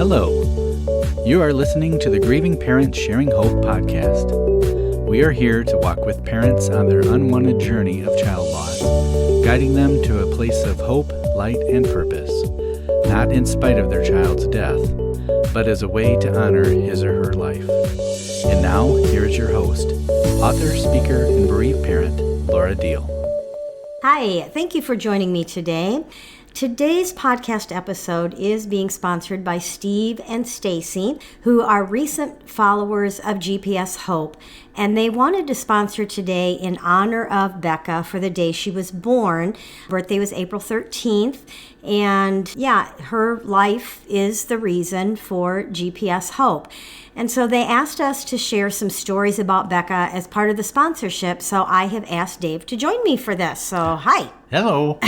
Hello. You are listening to the Grieving Parents Sharing Hope podcast. We are here to walk with parents on their unwanted journey of child loss, guiding them to a place of hope, light, and purpose, not in spite of their child's death, but as a way to honor his or her life. And now, here is your host, author, speaker, and bereaved parent, Laura Diehl. Hi, thank you for joining me today. Today's podcast episode is being sponsored by Steve and Stacy, who are recent followers of GPS Hope, and they wanted to sponsor today in honor of Becca for the day she was born. Birthday was April 13th, and her life is the reason for GPS Hope. And so they asked us to share some stories about Becca as part of the sponsorship, so I have asked Dave to join me for this. So, hi. Hello.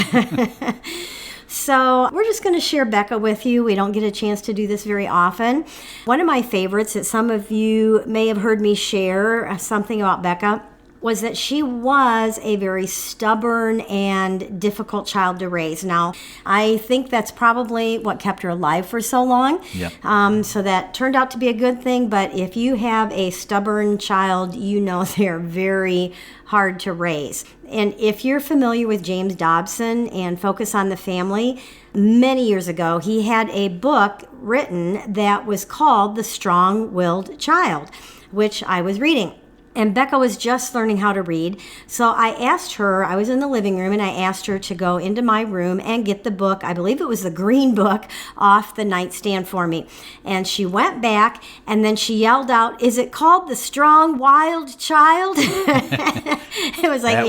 So we're just going to share Becca with you. We don't get a chance to do this very often. One of my favorites that some of you may have heard me share something about Becca was that she was a very stubborn and difficult child to raise. Now, I think that's probably what kept her alive for so long. Yep. So that turned out to be a good thing. But if you have a stubborn child, you know they're very hard to raise. And if you're familiar with James Dobson and Focus on the Family, many years ago, he had a book written that was called The Strong-Willed Child, which I was reading. And Becca was just learning how to read. So I asked her, I was in the living room, and I asked her to go into my room and get the book, I believe it was the green book, off the nightstand for me. And she went back, and then she yelled out, "Is it called The Strong Wild Child?" It was like,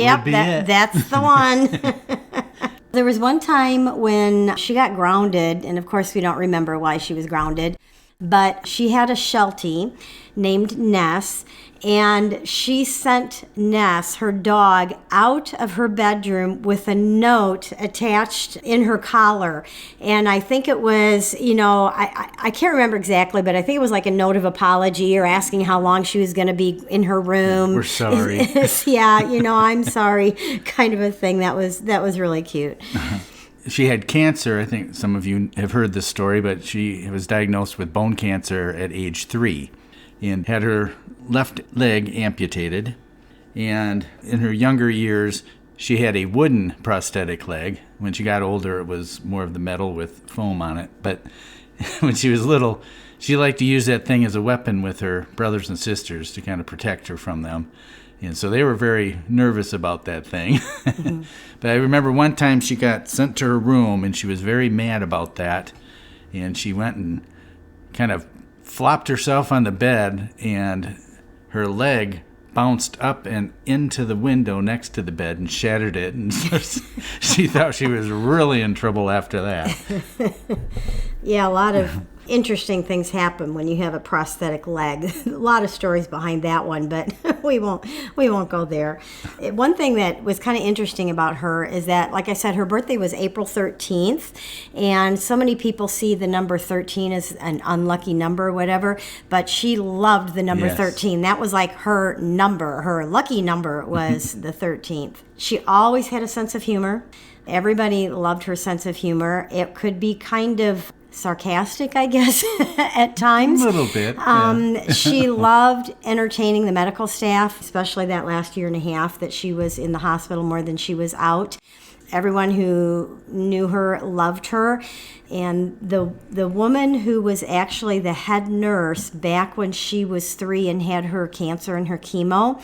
that's the one. There was one time when she got grounded, and of course we don't remember why she was grounded, but she had a Sheltie named Ness, and she sent Ness, her dog, out of her bedroom with a note attached in her collar. And I think it was, I can't remember exactly, but I think it was like a note of apology or asking how long she was going to be in her room. We're sorry. I'm sorry, kind of a thing. That was really cute. She had cancer. I think some of you have heard this story, but she was diagnosed with bone cancer at age 3 and had her left leg amputated. And in her younger years, she had a wooden prosthetic leg. When she got older, it was more of the metal with foam on it. But when she was little, she liked to use that thing as a weapon with her brothers and sisters to kind of protect her from them. And so they were very nervous about that thing. Mm-hmm. But I remember one time she got sent to her room, and she was very mad about that. And she went and kind of flopped herself on the bed, and her leg bounced up and into the window next to the bed and shattered it. And so she thought she was really in trouble after that. Yeah, a lot of interesting things happen when you have a prosthetic leg. A lot of stories behind that one, but we won't go there. One thing that was kind of interesting about her is that, like I said, her birthday was April 13th, and so many people see the number 13 as an unlucky number or whatever, but she loved the number 13. That was like her number. Her lucky number was the 13th. She always had a sense of humor. Everybody loved her sense of humor. It could be kind of sarcastic, I guess, at times. A little bit. She loved entertaining the medical staff, especially that last year and a half that she was in the hospital more than she was out. Everyone who knew her loved her. And the woman who was actually the head nurse back when she was 3 and had her cancer and her chemo,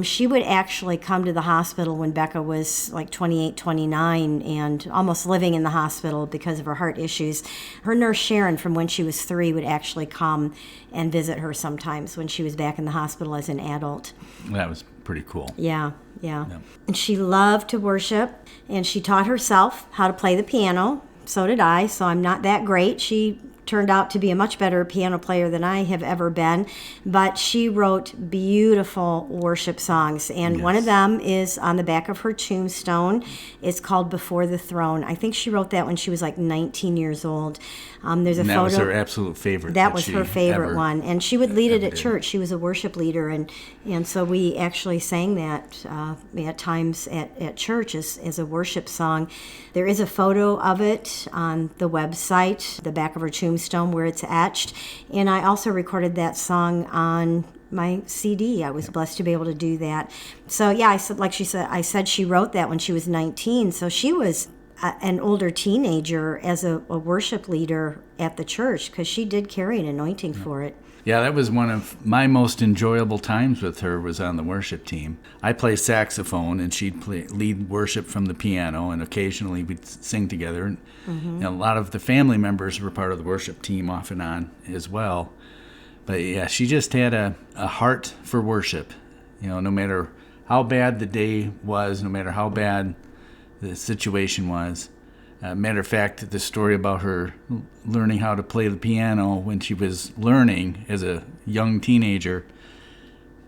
she would actually come to the hospital when Becca was like 28, 29 and almost living in the hospital because of her heart issues. Her nurse Sharon from when she was 3 would actually come and visit her sometimes when she was back in the hospital as an adult. That was pretty cool. Yeah. And she loved to worship, and she taught herself how to play the piano. So did I, so I'm not that great. She turned out to be a much better piano player than I have ever been, but she wrote beautiful worship songs, and one of them is on the back of her tombstone. It's called Before the Throne. I think she wrote that when she was like 19 years old. There's a photo. That was her absolute favorite. That was her favorite one, and she would lead it at church. She was a worship leader, and so we actually sang that at times at church as a worship song. There is a photo of it on the website, the back of her tombstone. tombstone where it's etched. And I also recorded that song on my CD. I was blessed to be able to do that. So yeah, I said she wrote that when she was 19. So she was an older teenager as a worship leader at the church, because she did carry an anointing for it. Yeah, that was one of my most enjoyable times with her, was on the worship team. I play saxophone, and she'd lead worship from the piano, and occasionally we'd sing together. And a lot of the family members were part of the worship team off and on as well. But yeah, she just had a heart for worship. No matter how bad the day was, no matter how bad the situation was. Matter of fact, the story about her learning how to play the piano when she was learning as a young teenager,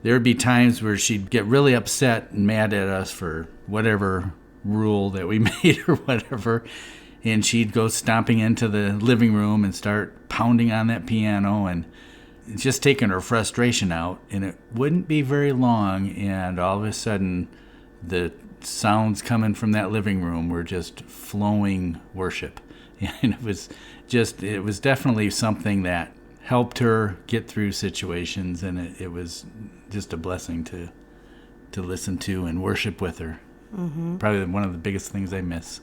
there would be times where she'd get really upset and mad at us for whatever rule that we made or whatever, and she'd go stomping into the living room and start pounding on that piano and just taking her frustration out. And it wouldn't be very long, and all of a sudden the sounds coming from that living room were just flowing worship. And it was definitely something that helped her get through situations, and it was just a blessing to listen to and worship with her. Probably one of the biggest things I miss.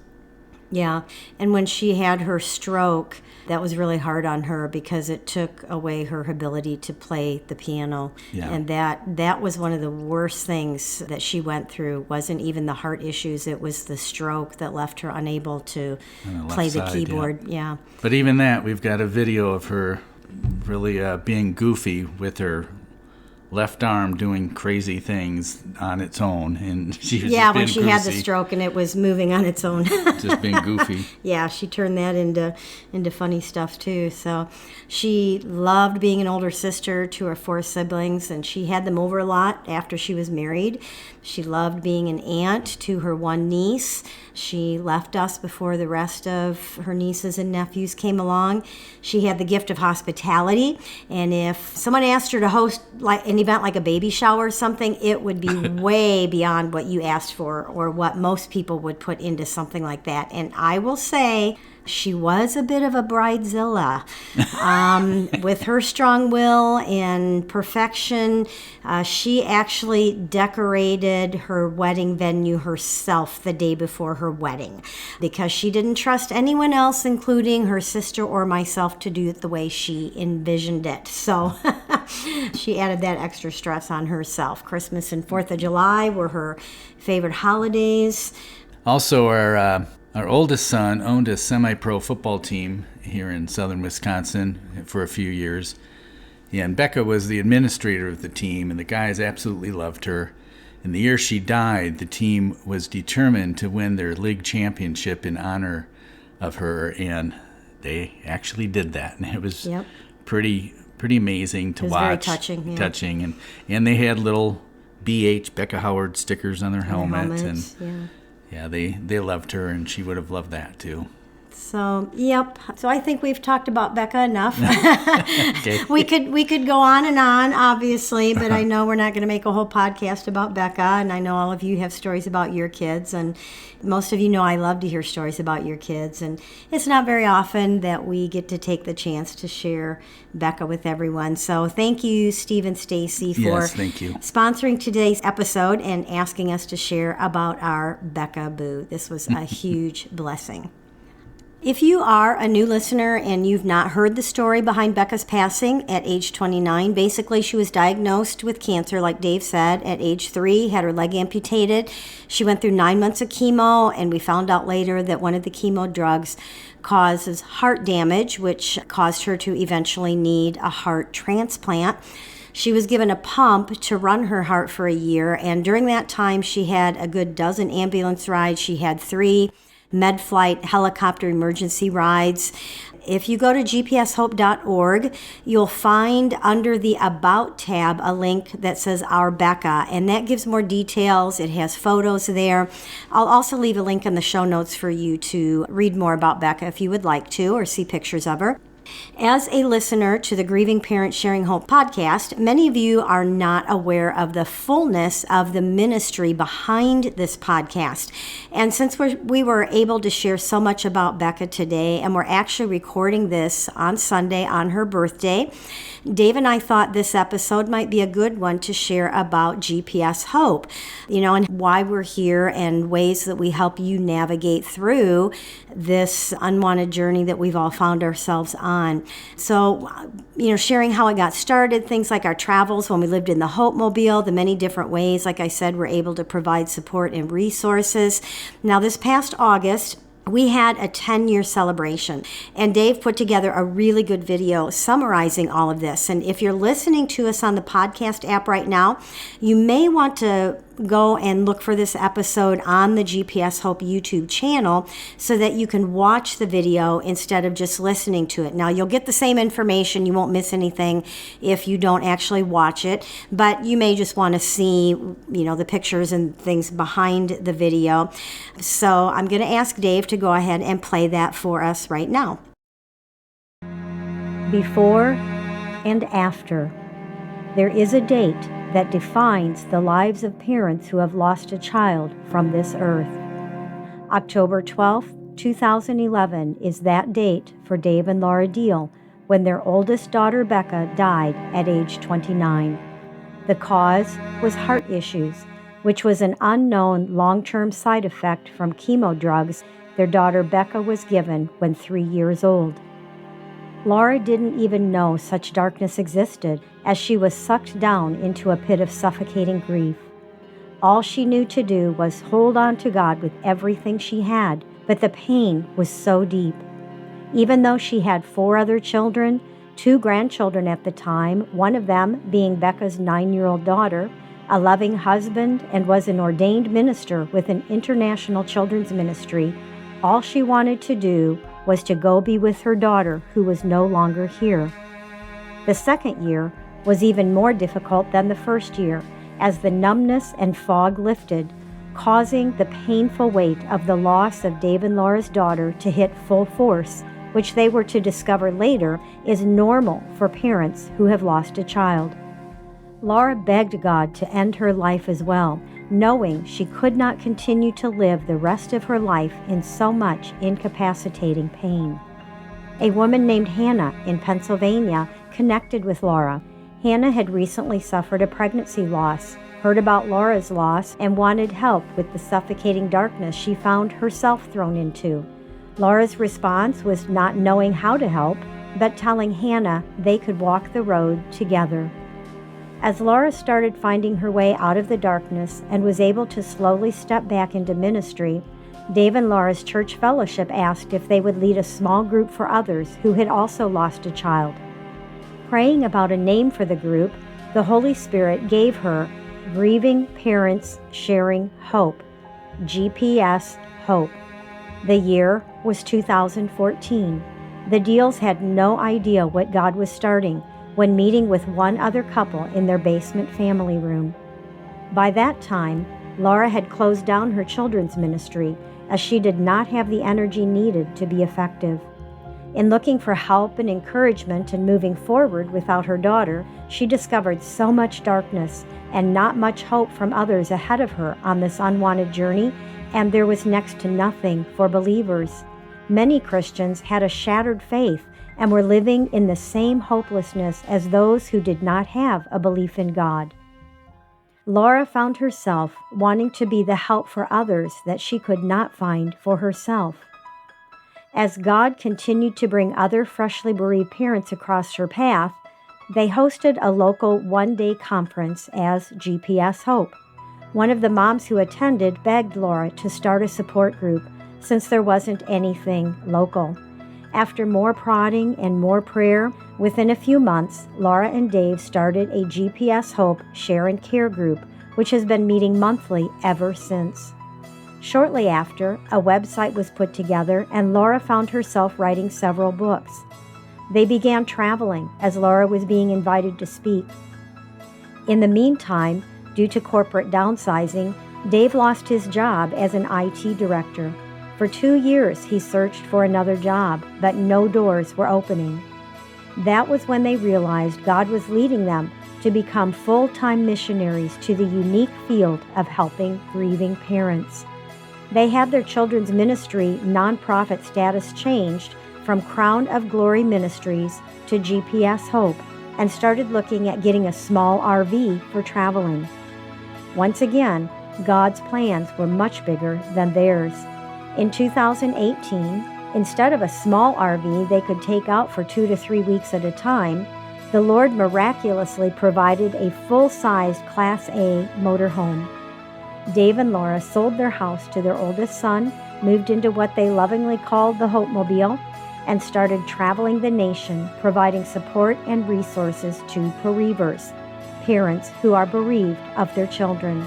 Yeah, and when she had her stroke, that was really hard on her because it took away her ability to play the piano. Yeah. And that was one of the worst things that she went through. Wasn't even the heart issues, it was the stroke that left her unable to play the keyboard. Yeah. But even that, we've got a video of her really being goofy with her left arm doing crazy things on its own, and she was when she had the stroke and it was moving on its own. Just being goofy. Yeah, she turned that into funny stuff too. So she loved being an older sister to her 4 siblings, and she had them over a lot after she was married. She loved being an aunt to her 1 niece. She left us before the rest of her nieces and nephews came along. She had the gift of hospitality, and if someone asked her to host like an event like a baby shower or something, it would be way beyond what you asked for or what most people would put into something like that. And I will say, she was a bit of a bridezilla. With her strong will and perfection, she actually decorated her wedding venue herself the day before her wedding because she didn't trust anyone else, including her sister or myself, to do it the way she envisioned it. So she added that extra stress on herself. Christmas and 4th of July were her favorite holidays. Also, our oldest son owned a semi-pro football team here in southern Wisconsin for a few years. Yeah, and Becca was the administrator of the team, and the guys absolutely loved her. And the year she died, the team was determined to win their league championship in honor of her, and they actually did that. And it was pretty amazing to watch. It was very touching. Yeah. Touching, and they had little BH, Becca Howard stickers on their helmets. And yeah, they loved her, and she would have loved that too. So, yep. So I think we've talked about Becca enough. Okay. We could go on and on, obviously, but I know we're not going to make a whole podcast about Becca, and I know all of you have stories about your kids, and most of you know I love to hear stories about your kids, and it's not very often that we get to take the chance to share Becca with everyone. So thank you, Steve and Stacy, for thank you. sponsoring today's episode and asking us to share about our Becca Boo. This was a huge blessing. If you are a new listener and you've not heard the story behind Becca's passing at age 29, basically she was diagnosed with cancer, like Dave said, at age 3, had her leg amputated. She went through 9 months of chemo, and we found out later that one of the chemo drugs causes heart damage, which caused her to eventually need a heart transplant. She was given a pump to run her heart for a year, and during that time she had a good dozen ambulance rides. She had 3 med-flight helicopter emergency rides. If you go to gpshope.org, you'll find under the About tab a link that says Our Becca, and that gives more details. It has photos there. I'll also leave a link in the show notes for you to read more about Becca if you would like to, or see pictures of her. As a listener to the Grieving Parents Sharing Hope podcast, many of you are not aware of the fullness of the ministry behind this podcast. And since we were able to share so much about Becca today, and we're actually recording this on Sunday on her birthday, Dave and I thought this episode might be a good one to share about GPS Hope, and why we're here and ways that we help you navigate through this unwanted journey that we've all found ourselves on. So, sharing how it got started, things like our travels when we lived in the Hope Mobile, the many different ways, like I said, we're able to provide support and resources. Now, this past August, we had a 10-year celebration, and Dave put together a really good video summarizing all of this. And if you're listening to us on the podcast app right now, you may want to go and look for this episode on the GPS Hope YouTube channel so that you can watch the video instead of just listening to it. Now, you'll get the same information. You won't miss anything if you don't actually watch it, but you may just want to see, the pictures and things behind the video. So I'm going to ask Dave to go ahead and play that for us right now. Before and after. There is a date that defines the lives of parents who have lost a child from this earth. October 12, 2011 is that date for Dave and Laura Diehl when their oldest daughter Becca died at age 29. The cause was heart issues, which was an unknown long-term side effect from chemo drugs their daughter Becca was given when 3 years old. Laura didn't even know such darkness existed as she was sucked down into a pit of suffocating grief. All she knew to do was hold on to God with everything she had, but the pain was so deep. Even though she had 4 other children, 2 grandchildren at the time, one of them being Becca's 9-year-old daughter, a loving husband, and was an ordained minister with an international children's ministry, all she wanted to do was to go be with her daughter, who was no longer here. The second year was even more difficult than the first year, as the numbness and fog lifted, causing the painful weight of the loss of Dave and Laura's daughter to hit full force, which they were to discover later is normal for parents who have lost a child. Laura begged God to end her life as well, knowing she could not continue to live the rest of her life in so much incapacitating pain. A woman named Hannah in Pennsylvania connected with Laura. Hannah had recently suffered a pregnancy loss, heard about Laura's loss, and wanted help with the suffocating darkness she found herself thrown into. Laura's response was not knowing how to help, but telling Hannah they could walk the road together. As Laura started finding her way out of the darkness and was able to slowly step back into ministry, Dave and Laura's church fellowship asked if they would lead a small group for others who had also lost a child. Praying about a name for the group, the Holy Spirit gave her Grieving Parents Sharing Hope, GPS Hope. The year was 2014. The Diehls had no idea what God was starting when meeting with one other couple in their basement family room. By that time, Laura had closed down her children's ministry as she did not have the energy needed to be effective. In looking for help and encouragement and moving forward without her daughter, she discovered so much darkness and not much hope from others ahead of her on this unwanted journey, and there was next to nothing for believers. Many Christians had a shattered faith and were living in the same hopelessness as those who did not have a belief in God. Laura found herself wanting to be the help for others that she could not find for herself. As God continued to bring other freshly bereaved parents across her path, they hosted a local one-day conference as GPS Hope. One of the moms who attended begged Laura to start a support group since there wasn't anything local. After more prodding and more prayer, within a few months, Laura and Dave started a GPS Hope Share and Care group, which has been meeting monthly ever since. Shortly after, a website was put together and Laura found herself writing several books. They began traveling as Laura was being invited to speak. In the meantime, due to corporate downsizing, Dave lost his job as an IT director. For 2 years, he searched for another job, but no doors were opening. That was when they realized God was leading them to become full-time missionaries to the unique field of helping grieving parents. They had their children's ministry nonprofit status changed from Crown of Glory Ministries to GPS Hope and started looking at getting a small RV for traveling. Once again, God's plans were much bigger than theirs. In 2018, instead of a small RV they could take out for 2 to 3 weeks at a time, the Lord miraculously provided a full-sized Class A motorhome. Dave and Laura sold their house to their oldest son, moved into what they lovingly called the Hope Mobile, and started traveling the nation, providing support and resources to bereavers, parents who are bereaved of their children.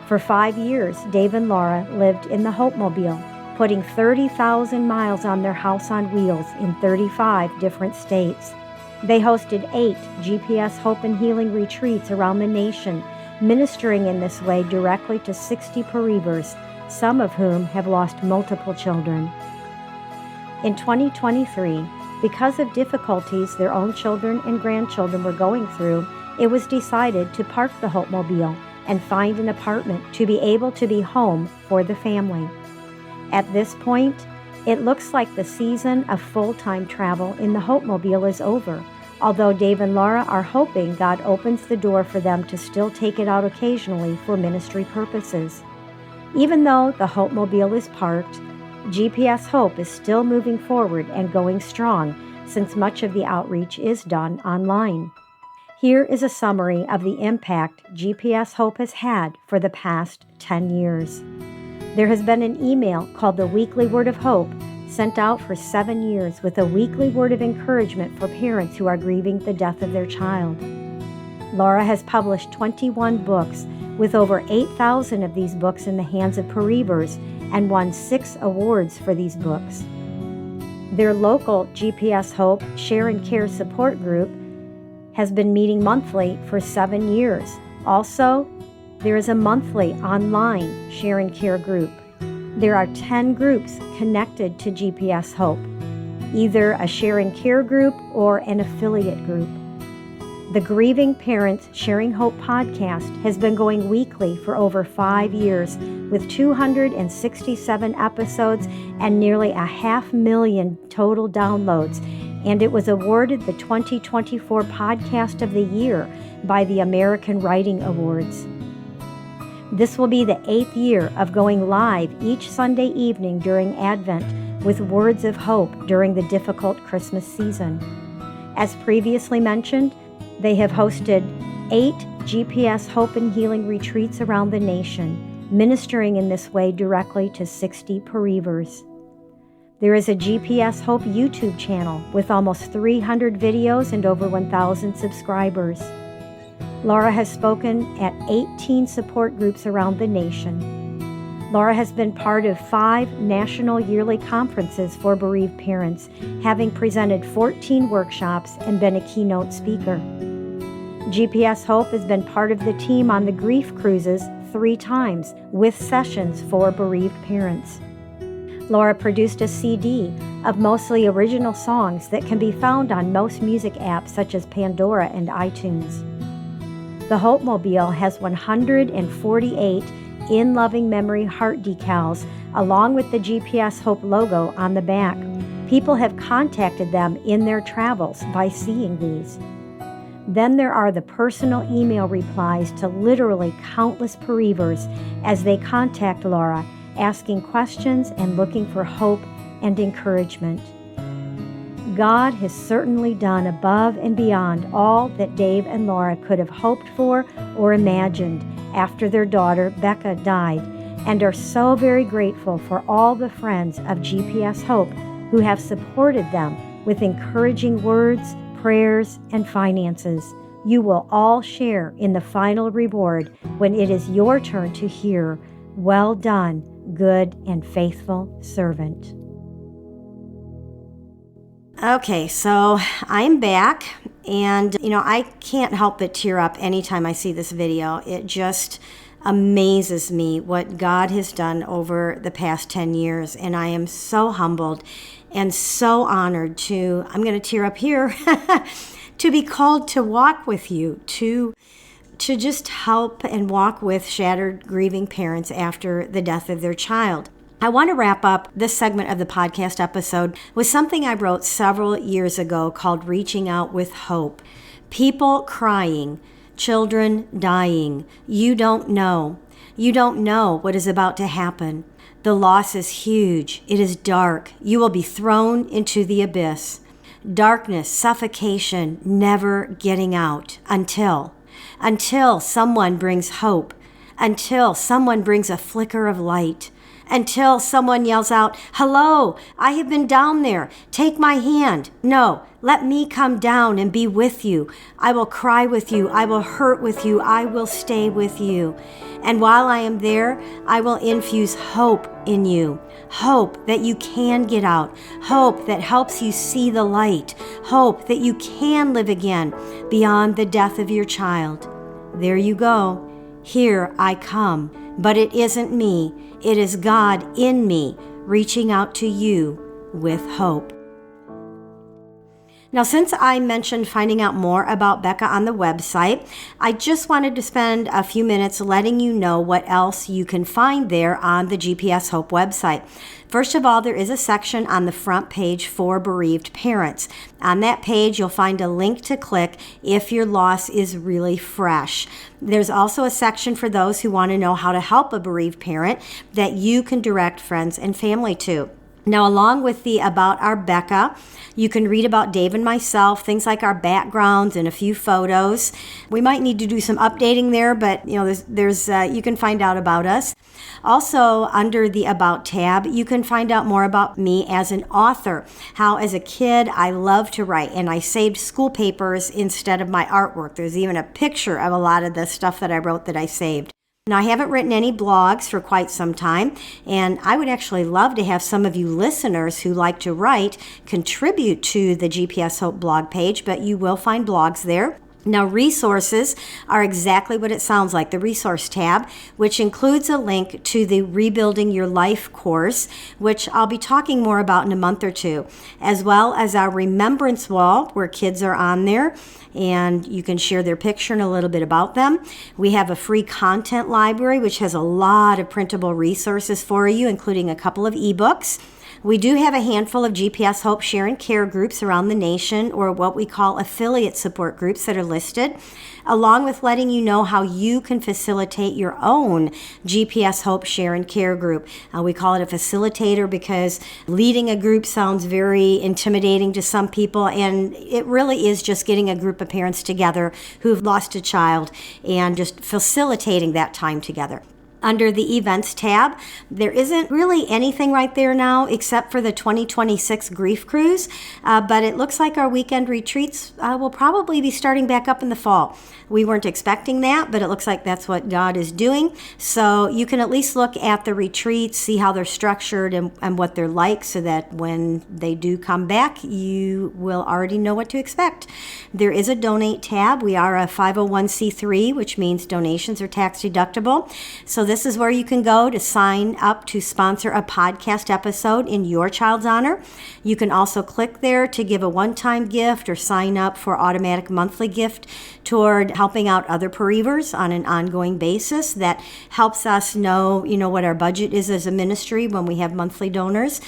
For 5 years, Dave and Laura lived in the Hope Mobile, putting 30,000 miles on their house on wheels in 35 different states. They hosted 8 GPS Hope and Healing retreats around the nation, ministering in this way directly to 60 bereavers, some of whom have lost multiple children. In 2023, because of difficulties their own children and grandchildren were going through, it was decided to park the Hope Mobile and find an apartment to be able to be home for the family. At this point, it looks like the season of full-time travel in the Hope Mobile is over, although Dave and Laura are hoping God opens the door for them to still take it out occasionally for ministry purposes. Even though the Hope Mobile is parked, GPS Hope is still moving forward and going strong since much of the outreach is done online. Here is a summary of the impact GPS Hope has had for the past 10 years. There has been an email called the Weekly Word of Hope sent out for 7 years with a weekly word of encouragement for parents who are grieving the death of their child. Laura has published 21 books, with over 8,000 of these books in the hands of bereavers, and won 6 awards for these books. Their local GPS Hope Share and Care support group has been meeting monthly for 7 years. Also, there is a monthly online Share and Care group. There are 10 groups connected to GPS Hope, either a Share and Care group or an affiliate group. The Grieving Parents Sharing Hope podcast has been going weekly for over 5 years with 267 episodes and nearly 500,000 total downloads, and it was awarded the 2024 Podcast of the Year by the American Writing Awards. This will be the 8th year of going live each Sunday evening during Advent with words of hope during the difficult Christmas season. As previously mentioned, they have hosted 8 GPS Hope and Healing retreats around the nation, ministering in this way directly to 60 bereavers. There is a GPS Hope YouTube channel with almost 300 videos and over 1,000 subscribers. Laura has spoken at 18 support groups around the nation. Laura has been part of 5 national yearly conferences for bereaved parents, having presented 14 workshops and been a keynote speaker. GPS Hope has been part of the team on the grief cruises 3 times, with sessions for bereaved parents. Laura produced a CD of mostly original songs that can be found on most music apps such as Pandora and iTunes. The Hope Mobile has 148 In Loving Memory heart decals, along with the GPS Hope logo on the back. People have contacted them in their travels by seeing these. Then there are the personal email replies to literally countless bereavers as they contact Laura, asking questions and looking for hope and encouragement. God has certainly done above and beyond all that Dave and Laura could have hoped for or imagined after their daughter, Becca, died, and are so very grateful for all the friends of GPS Hope who have supported them with encouraging words, prayers, and finances. You will all share in the final reward when it is your turn to hear, "Well done, good and faithful servant." Okay, so I'm back, and I can't help but tear up anytime I see this video. It just amazes me what God has done over the past 10 years, and I am so humbled. and so honored to, I'm going to tear up here, to be called to walk with you, to just help and walk with shattered, grieving parents after the death of their child. I want to wrap up this segment of the podcast episode with something I wrote several years ago called Reaching Out with Hope. People crying, children dying. You don't know. You don't know what is about to happen. The loss is huge. It is dark. You will be thrown into the abyss. Darkness, suffocation, never getting out until someone brings hope, until someone brings a flicker of light, until someone yells out, "Hello, I have been down there. Take my hand. No, let me come down and be with you. I will cry with you. I will hurt with you. I will stay with you. And while I am there, I will infuse hope in you. Hope that you can get out. Hope that helps you see the light. Hope that you can live again beyond the death of your child. There you go. Here I come. But it isn't me. It is God in me reaching out to you with hope." Now, since I mentioned finding out more about Becca on the website, I just wanted to spend a few minutes letting you know what else you can find there on the GPS Hope website. First of all, there is a section on the front page for bereaved parents. On that page, you'll find a link to click if your loss is really fresh. There's also a section for those who want to know how to help a bereaved parent that you can direct friends and family to. Now, along with the About Our Becca, you can read about Dave and myself, things like our backgrounds and a few photos. We might need to do some updating there, but there's you can find out about us. Also, under the About tab, you can find out more about me as an author, how as a kid I loved to write and I saved school papers instead of my artwork. There's even a picture of a lot of the stuff that I wrote that I saved. Now, I haven't written any blogs for quite some time, and I would actually love to have some of you listeners who like to write contribute to the GPS Hope blog page, but you will find blogs there. Now, resources are exactly what it sounds like, the resource tab, which includes a link to the Rebuilding Your Life course, which I'll be talking more about in a month or two, as well as our remembrance wall, where kids are on there, and you can share their picture and a little bit about them. We have a free content library, which has a lot of printable resources for you, including a couple of ebooks. We do have a handful of GPS Hope Share and Care groups around the nation, or what we call affiliate support groups that are listed, along with letting you know how you can facilitate your own GPS Hope Share and Care group. We call it a facilitator because leading a group sounds very intimidating to some people, and it really is just getting a group of parents together who've lost a child and just facilitating that time together. Under the Events tab, there isn't really anything right there now except for the 2026 Grief Cruise, but it looks like our weekend retreats will probably be starting back up in the fall. We weren't expecting that, but it looks like that's what God is doing. So you can at least look at the retreats, see how they're structured and what they're like, so that when they do come back, you will already know what to expect. There is a Donate tab. We are a 501c3, which means donations are tax deductible. So this is where you can go to sign up to sponsor a podcast episode in your child's honor. You can also click there to give a one-time gift or sign up for automatic monthly gift toward helping out other bereavers on an ongoing basis. That helps us know, what our budget is as a ministry when we have monthly donors.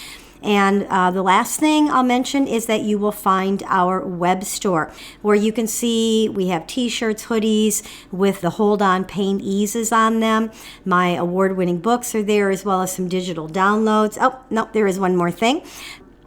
And the last thing I'll mention is that you will find our web store, where you can see we have t-shirts, hoodies with the Hold On Pain Eases on them. My award-winning books are there, as well as some digital downloads. Oh, no, there is one more thing.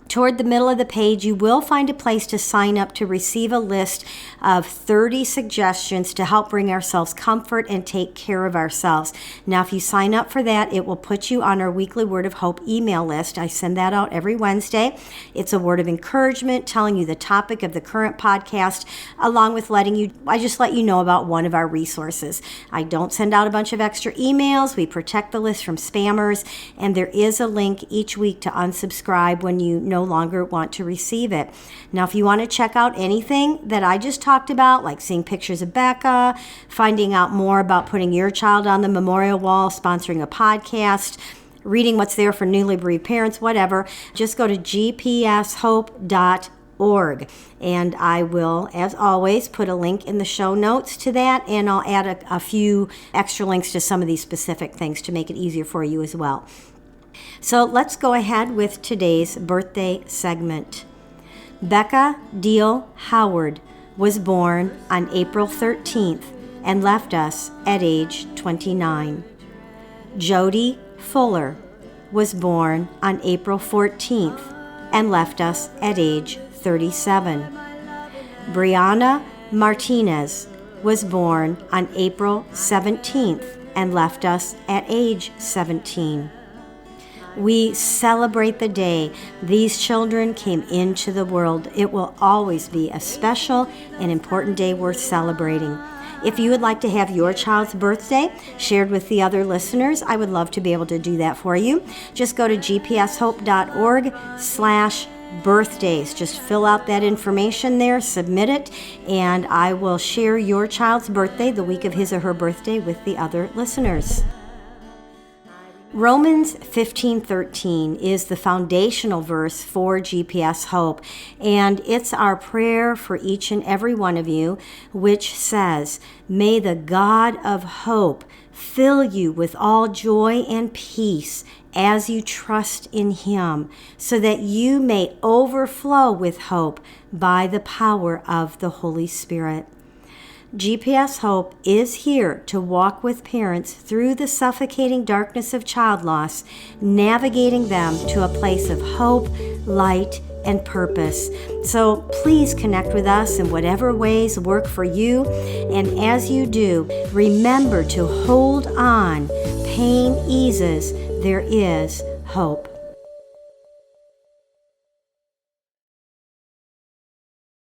Toward the middle of the page, you will find a place to sign up to receive a list of 30 suggestions to help bring ourselves comfort and take care of ourselves. Now, if you sign up for that, it will put you on our weekly Word of Hope email list. I send that out every Wednesday. It's a word of encouragement telling you the topic of the current podcast, along with I just let you know about one of our resources. I don't send out a bunch of extra emails. We protect the list from spammers, and there is a link each week to unsubscribe when you no longer want to receive it. Now, if you want to check out anything that I just talked about, like seeing pictures of Becca, finding out more about putting your child on the memorial wall, sponsoring a podcast, reading what's there for newly bereaved parents, whatever, just go to gpshope.org. And I will, as always, put a link in the show notes to that, and I'll add a few extra links to some of these specific things to make it easier for you as well. So let's go ahead with today's birthday segment. Becca Diehl Howard was born on April 13th and left us at age 29. Jody Fuller was born on April 14th and left us at age 37. Brianna Martinez was born on April 17th and left us at age 17. We celebrate the day these children came into the world. It will always be a special and important day worth celebrating. If you would like to have your child's birthday shared with the other listeners, I would love to be able to do that for you. Just go to gpshope.org/birthdays. Just fill out that information there, submit it, and I will share your child's birthday the week of his or her birthday with the other listeners. Romans 15:13 is the foundational verse for GPS Hope, and it's our prayer for each and every one of you, which says, "May the God of hope fill you with all joy and peace as you trust in Him, so that you may overflow with hope by the power of the Holy Spirit." GPS Hope is here to walk with parents through the suffocating darkness of child loss, navigating them to a place of hope, light, and purpose. So please connect with us in whatever ways work for you. And as you do, remember to hold on. Pain eases. There is hope.